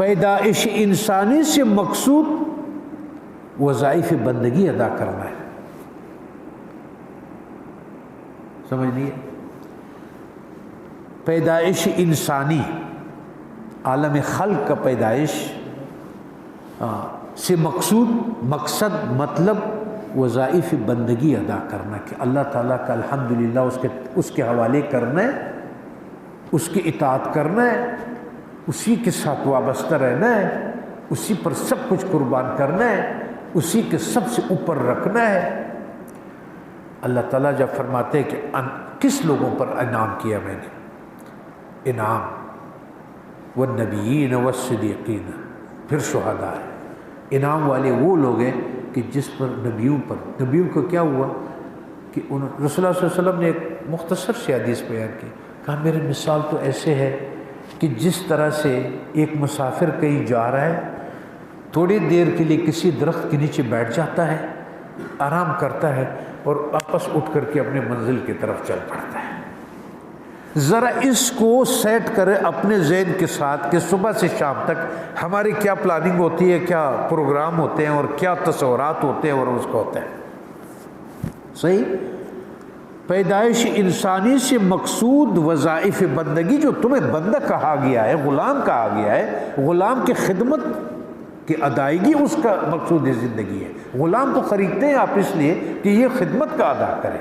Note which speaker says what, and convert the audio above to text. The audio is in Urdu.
Speaker 1: پیدائش انسانی سے مقصود وظائف بندگی ادا کرنا ہے. سمجھ لیے؟ پیدائش انسانی، عالم خلق کا پیدائش سے مقصد مطلب وظائف بندگی ادا کرنا، کہ اللہ تعالیٰ کا الحمدللہ اس کے حوالے کرنا ہے، اس کی اطاعت کرنا ہے، اسی کے ساتھ وابستہ رہنا ہے، اسی پر سب کچھ قربان کرنا ہے، اسی کے سب سے اوپر رکھنا ہے. اللہ تعالیٰ جب فرماتے ہیں کہ کس لوگوں پر انعام کیا میں نے، انعام والنبیین والصدیقین، پھر شہداء ہے. انعام والے وہ لوگ ہیں کہ جس پر نبیوں کو کیا ہوا کہ رسول اللہ صلی اللہ علیہ وسلم نے ایک مختصر سی حدیث بیان کی، کہا میری مثال تو ایسے ہے کہ جس طرح سے ایک مسافر کہیں جا رہا ہے، تھوڑی دیر کے لیے کسی درخت کے نیچے بیٹھ جاتا ہے، آرام کرتا ہے اور واپس اٹھ کر کے اپنے منزل کی طرف چل پڑتا ہے. ذرا اس کو سیٹ کرے اپنے ذہن کے ساتھ کہ صبح سے شام تک ہماری کیا پلاننگ ہوتی ہے، کیا پروگرام ہوتے ہیں اور کیا تصورات ہوتے ہیں اور اس کو ہوتا ہے. صحیح؟ پیدائش انسانی سے مقصود وظائف بندگی، جو تمہیں بندہ کہا گیا ہے، غلام کہا گیا ہے، غلام کی خدمت کی ادائیگی اس کا مقصود زندگی ہے. غلام کو خریدتے ہیں آپ اس لیے کہ یہ خدمت کا ادا کرے.